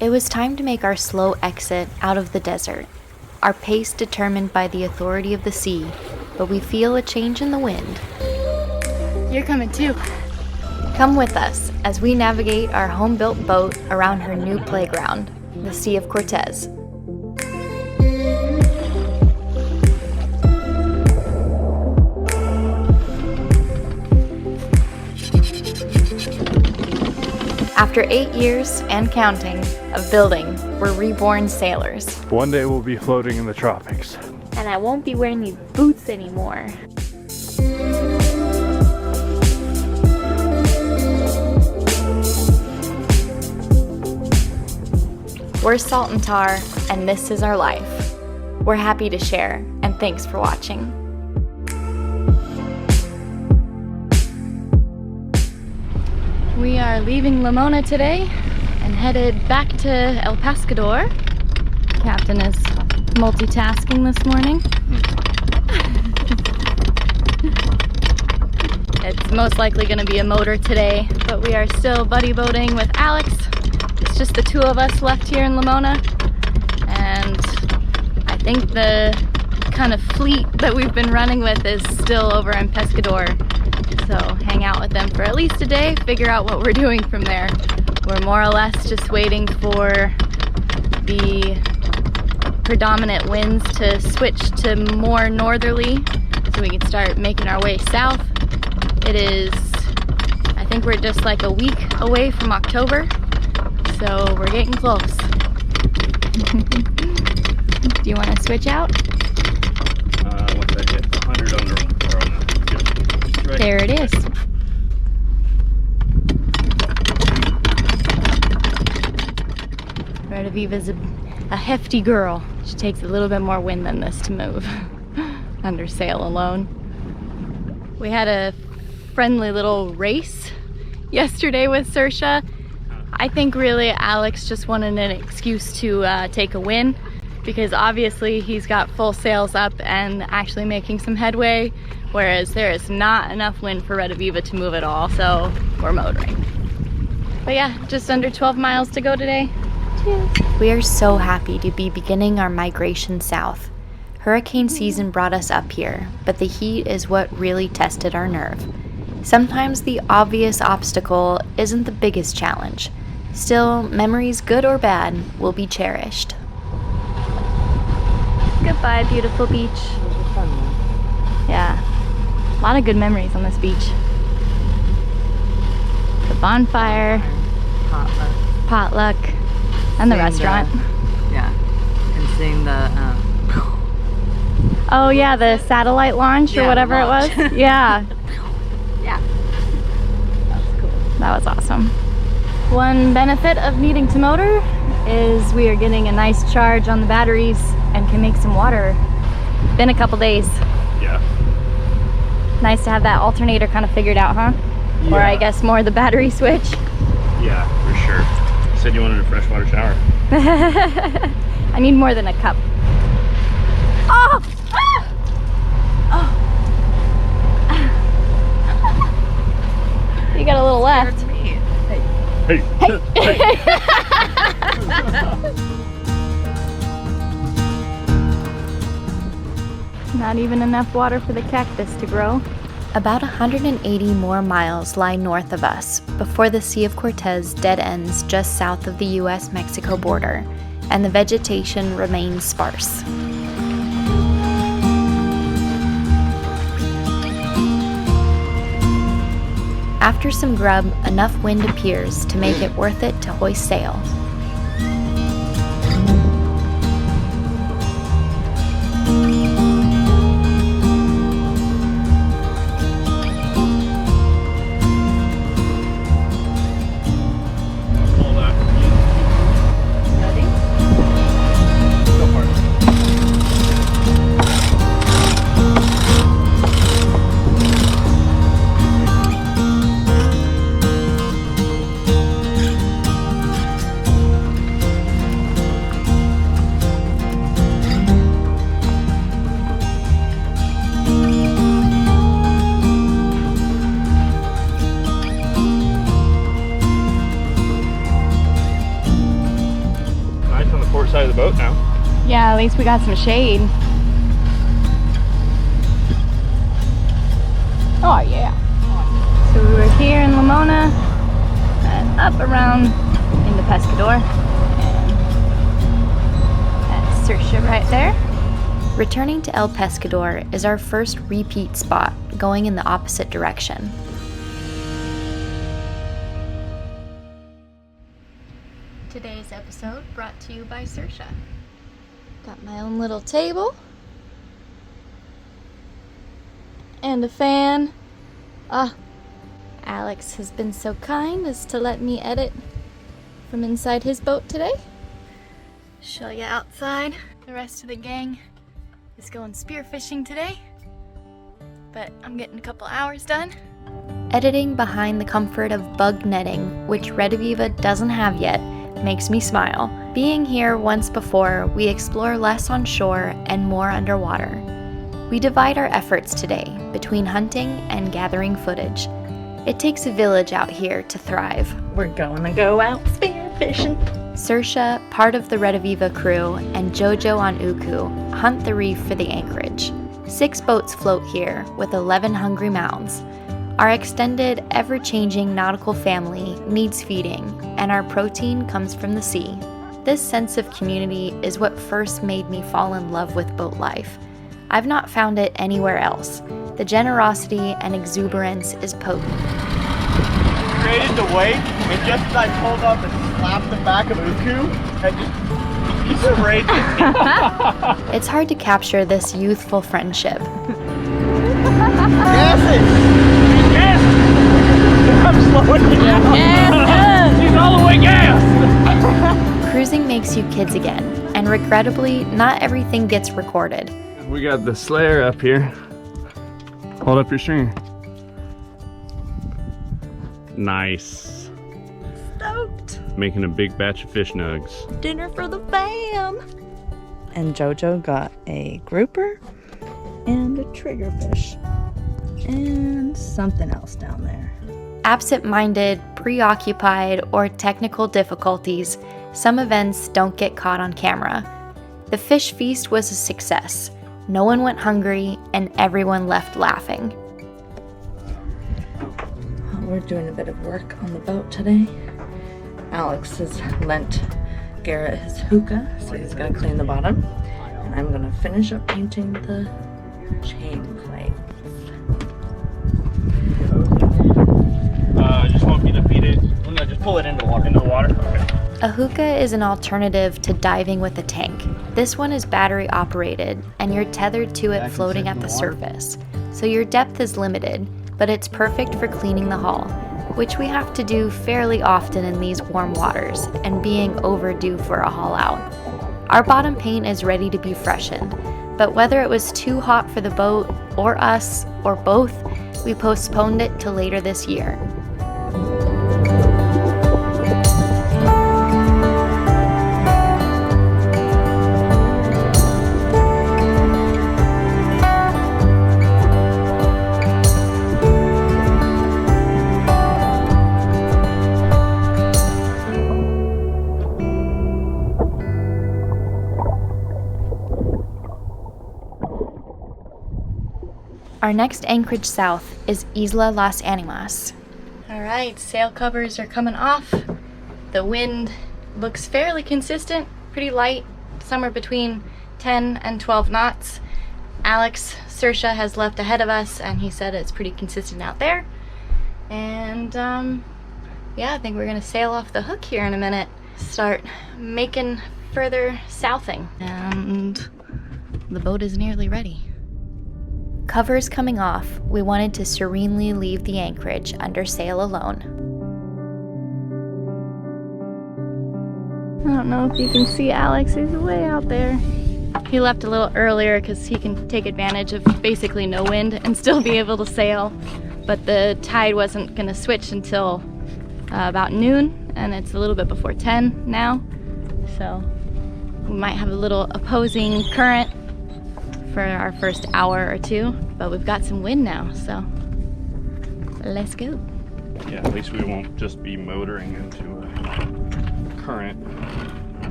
It was time to make our slow exit out of the desert, our pace determined by the authority of the sea, but we feel a change in the wind. You're coming too. Come with us as we navigate our home-built boat around her new playground, the Sea of Cortez. After 8 years and counting of building, we're reborn sailors. One day we'll be floating in the tropics. And I won't be wearing these boots anymore. We're Salt and Tar, and this is our life. We're happy to share, and thanks for watching. We are leaving Lamona today and headed back to El Pescador. Captain is multitasking this morning. It's most likely going to be a motor today, but we are still buddy boating with Alex. It's just the two of us left here in Lamona, and I think the kind of fleet that we've been running with is still over in Pescador. So hang out with them for at least a day, figure out what we're doing from there. We're more or less just waiting for the predominant winds to switch to more northerly so we can start making our way south. It is, I think we're just like a week away from October, so we're getting close. Do you want to switch out? Once I hit 100 on the right. There it is. Red Aviva's a hefty girl. She takes a little bit more wind than this to move under sail alone. We had a friendly little race yesterday with Saoirse. I think really Alex just wanted an excuse to take a win, because obviously he's got full sails up and actually making some headway, whereas there is not enough wind for Red Aviva to move at all, so we're motoring. But yeah, just under 12 miles to go today. Cheers. We are so happy to be beginning our migration south. Hurricane season brought us up here, but the heat is what really tested our nerve. Sometimes the obvious obstacle isn't the biggest challenge. Still, memories good or bad will be cherished. Goodbye, beautiful beach. Yeah, a lot of good memories on this beach. The bonfire, potluck, and the restaurant. And seeing the oh yeah, the satellite launch or whatever launch. it was. Yeah. Yeah. That was cool. That was awesome. One benefit of needing to motor is we are getting a nice charge on the batteries and can make some water. Been a couple days. Yeah. Nice to have that alternator kind of figured out, huh? Yeah. Or I guess more the battery switch. Yeah, for sure. You said you wanted a freshwater shower. I need more than a cup. Oh! Ah! Oh! You got a little left. Hey. Not even enough water for the cactus to grow. About 180 more miles lie north of us before the Sea of Cortez dead ends just south of the US-Mexico border, and the vegetation remains sparse. After some grub, enough wind appears to make it worth it to hoist sail. side of the boat now. Yeah, at least we got some shade. Oh yeah. So we were here in Lamona and up around into Pescador. And that's Saoirse right there. Returning to El Pescador is our first repeat spot, going in the opposite direction. Today's episode brought to you by Saoirse. Got my own little table. And a fan. Alex has been so kind as to let me edit from inside his boat today. Show you outside. The rest of the gang is going spearfishing today, but I'm getting a couple hours done. Editing behind the comfort of bug netting, which Rediviva doesn't have yet, makes me smile. Being here once before, we explore less on shore and more underwater. We divide our efforts today between hunting and gathering footage. It takes a village out here to thrive. We're gonna go out spearfishing. Saoirse, part of the Rediviva crew, and Jojo on Uku hunt the reef for the anchorage. 6 boats float here with 11 hungry mouths. Our extended, ever-changing nautical family needs feeding, and our protein comes from the sea. This sense of community is what first made me fall in love with boat life. I've not found it anywhere else. The generosity and exuberance is potent. Created the wake, and just as I pulled up and slapped the back of Uku, and he sprayed me. It's hard to capture this youthful friendship. Gas it! Gas! I'm slowing you down. He's all the way gas! Cruising makes you kids again, and regrettably, not everything gets recorded. We got the Slayer up here. Hold up your stringer. Nice. Stoked. Making a big batch of fish nugs. Dinner for the fam. And Jojo got a grouper and a triggerfish and something else down there. Absent-minded, preoccupied, or technical difficulties, some events don't get caught on camera. The fish feast was a success. No one went hungry, and everyone left laughing. We're doing a bit of work on the boat today. Alex has lent Garrett his hookah, so he's gonna clean the bottom. And I'm gonna finish up painting the chain plates. I just want you to feed it. No, just pull it into water. Into the water? Okay. A hookah is an alternative to diving with a tank. This one is battery operated, and you're tethered to it floating at the surface. So your depth is limited, but it's perfect for cleaning the hull, which we have to do fairly often in these warm waters, and being overdue for a haul out. Our bottom paint is ready to be freshened, but whether it was too hot for the boat, or us, or both, we postponed it till later this year. Our next anchorage south is Isla Los Animas. All right, sail covers are coming off. The wind looks fairly consistent, pretty light, somewhere between 10 and 12 knots. Alex, Saoirse has left ahead of us, and he said it's pretty consistent out there. And yeah, I think we're gonna sail off the hook here in a minute. Start making further southing. And the boat is nearly ready. Covers coming off, we wanted to serenely leave the anchorage under sail alone. I don't know if you can see Alex, he's way out there. He left a little earlier because he can take advantage of basically no wind and still be able to sail. But the tide wasn't gonna switch until about noon, and it's a little bit before 10 now. So we might have a little opposing current for our first hour or two, but we've got some wind now, so let's go. Yeah, at least we won't just be motoring into a current.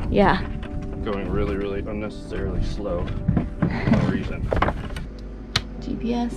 Yeah. going really, really unnecessarily slow for no reason. GPS.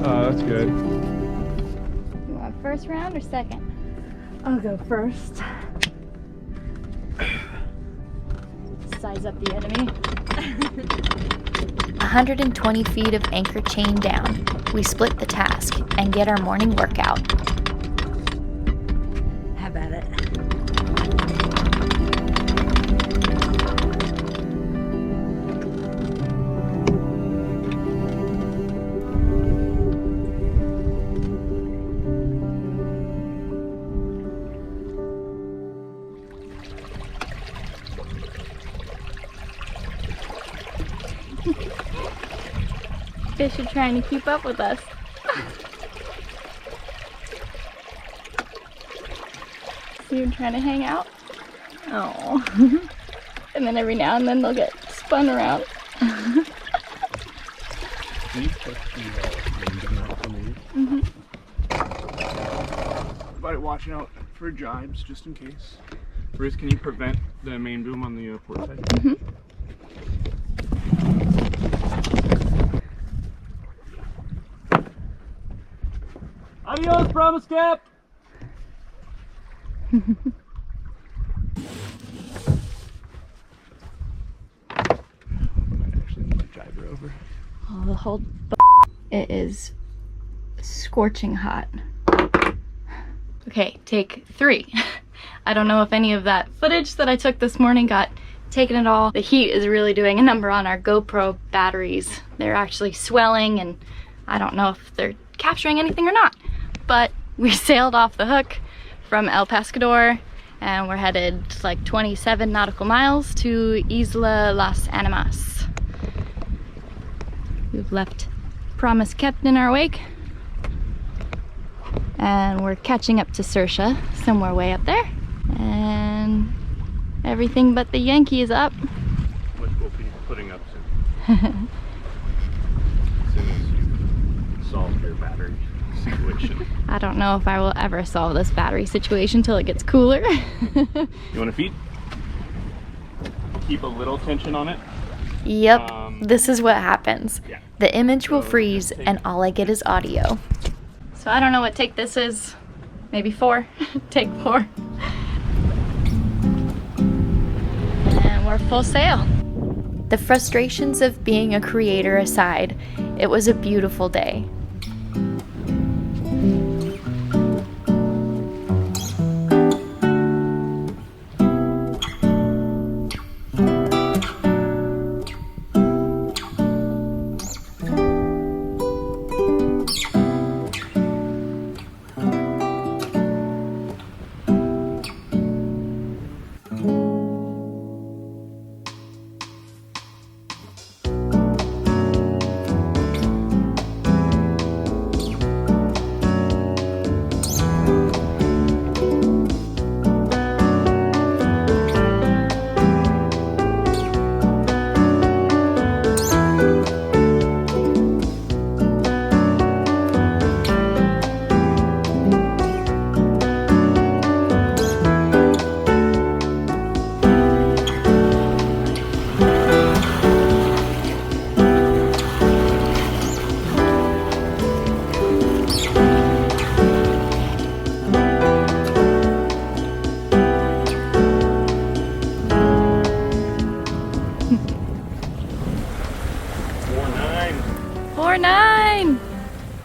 That's good. You want first round or second? I'll go first. Size up the enemy. 120 feet of anchor chain down, we split the task and get our morning workout. Have at it. Fish are trying to keep up with us. See them trying to hang out. Oh. And then every now and then they'll get spun around. Can you put the engine out for me? Everybody watching out for jibes, just in case. Ruth, can you prevent the main boom on the port side? Adios, promise cap! Oh, the whole it is scorching hot. Okay, take 3. I don't know if any of that footage that I took this morning got taken at all. The heat is really doing a number on our GoPro batteries. They're actually swelling, and I don't know if they're capturing anything or not. But we sailed off the hook from El Pescador, and we're headed like 27 nautical miles to Isla Los Animas. We've left Promise Kept in our wake, and we're catching up to Saoirse, somewhere way up there. And everything but the Yankee is up. Which we'll be putting up soon. As soon as you solve your battery situation. I don't know if I will ever solve this battery situation till it gets cooler. You want to feed? Keep a little tension on it. Yep, this is what happens. Yeah. The image will freeze and all I get is audio. So I don't know what take this is. Maybe 4. Take 4. And we're full sail. The frustrations of being a creator aside, it was a beautiful day.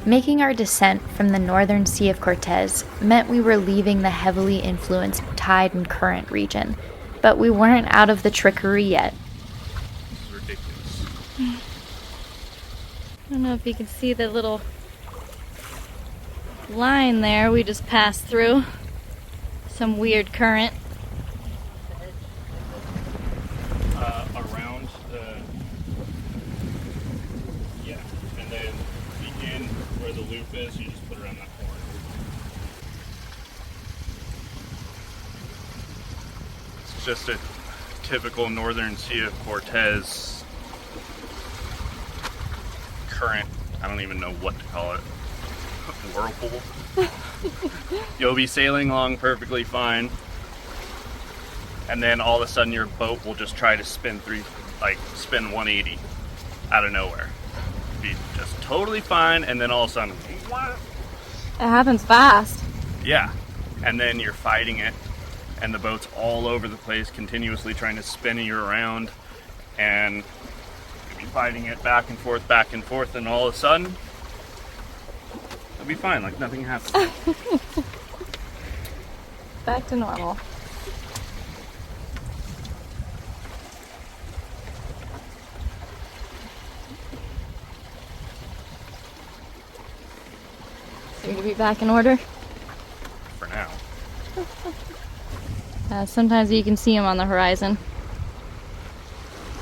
Making our descent from the northern Sea of Cortez meant we were leaving the heavily influenced tide and current region, but we weren't out of the trickery yet. This is ridiculous. I don't know if you can see the little line there we just passed through. Some weird current. Around just a typical northern Sea of Cortez current. I don't even know what to call it. Whirlpool. You'll be sailing along perfectly fine, and then all of a sudden your boat will just try to spin 180 out of nowhere. Be just totally fine, and then all of a sudden, It happens fast. yeah, and then you're fighting it, and the boat's all over the place, continuously trying to spin you around, and you'll be fighting it back and forth, and all of a sudden, it'll be fine, like nothing happened. Back to normal. Seem to be back in order. For now. Sometimes you can see them on the horizon.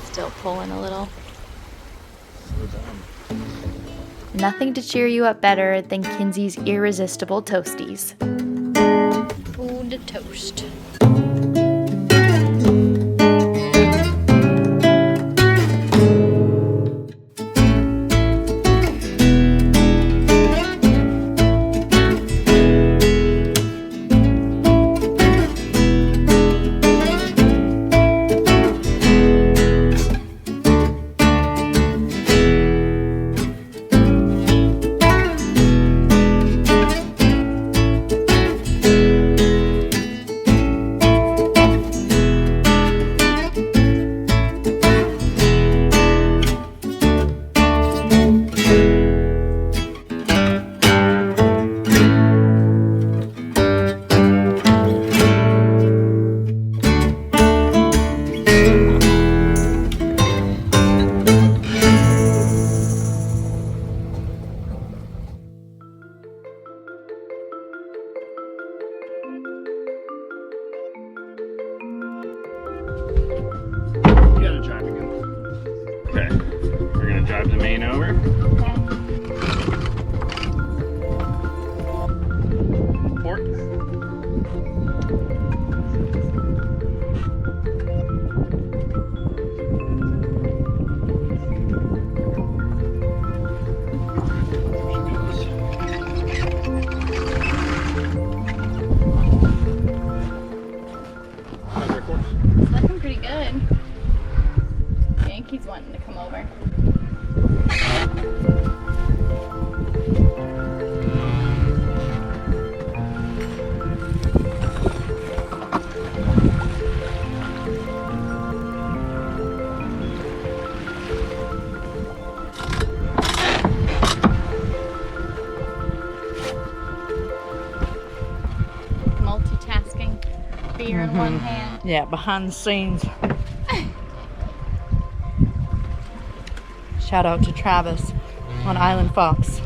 Still pulling a little. Nothing to cheer you up better than Kinsey's irresistible toasties. Food to toast. You gotta drive again. Okay, we're gonna drive the main over. Port. It's looking pretty good. Yankees wanting to come over. Multitasking. Beer in one hand. Yeah, behind the scenes. Shout out to Travis on Island Fox.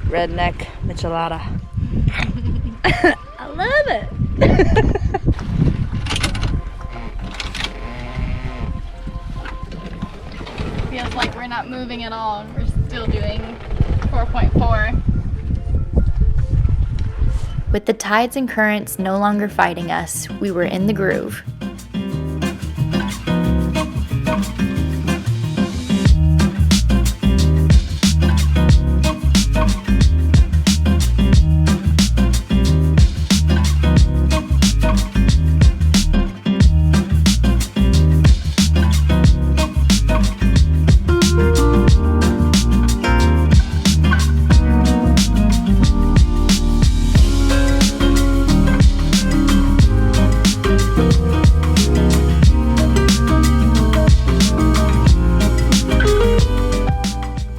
Redneck Michelada. I love it. Feels like we're not moving at all. We're still doing 4.4. With the tides and currents no longer fighting us, we were in the groove.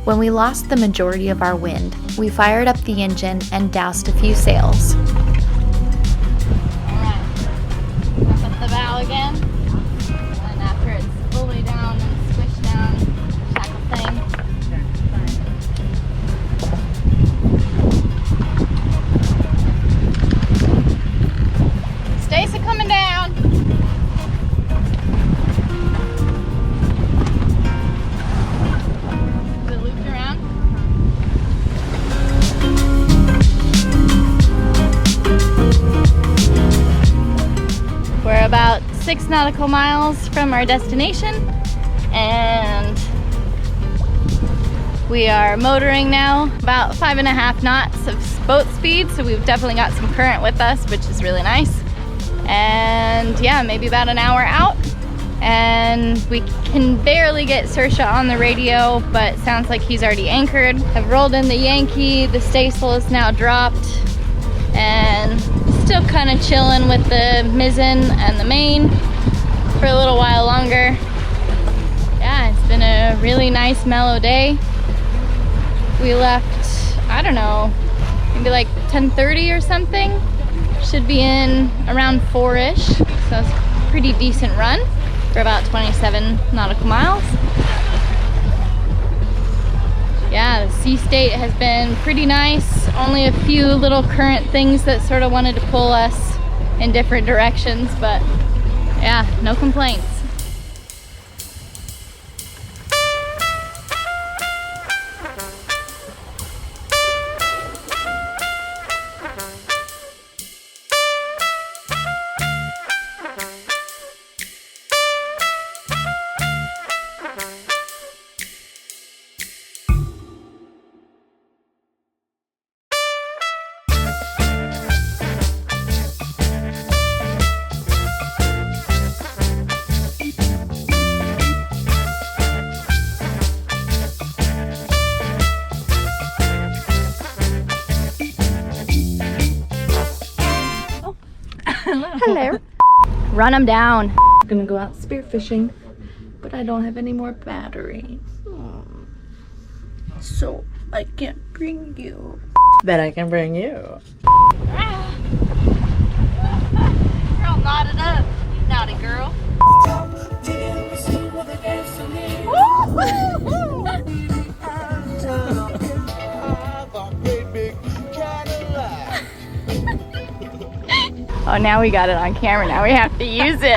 When we lost the majority of our wind, we fired up the engine and doused a few sails. Alright. Wrap up the bow again. And after it's fully down and squished down, shackle thing. Stacy coming down. Is it looped around? nautical miles from our destination, and we are motoring now about 5.5 knots of boat speed, so we've definitely got some current with us, which is really nice. And yeah, maybe about an hour out, and we can barely get Saoirse on the radio, but sounds like he's already anchored. I've rolled in the Yankee, the staysail is now dropped, and still kind of chilling with the mizzen and the main for a little while longer. Yeah, it's been a really nice mellow day. We left, I don't know, maybe like 10:30 or something. Should be in around 4-ish, so it's a pretty decent run for about 27 nautical miles. Yeah, the sea state has been pretty nice. Only a few little current things that sort of wanted to pull us in different directions, but yeah, no complaints. Hello. Run them down. I'm gonna go out spearfishing, but I don't have any more battery. So I can't bring you. Bet I can bring you. Girl, knotted up. You naughty girl. Oh, now we got it on camera. Now we have to use it.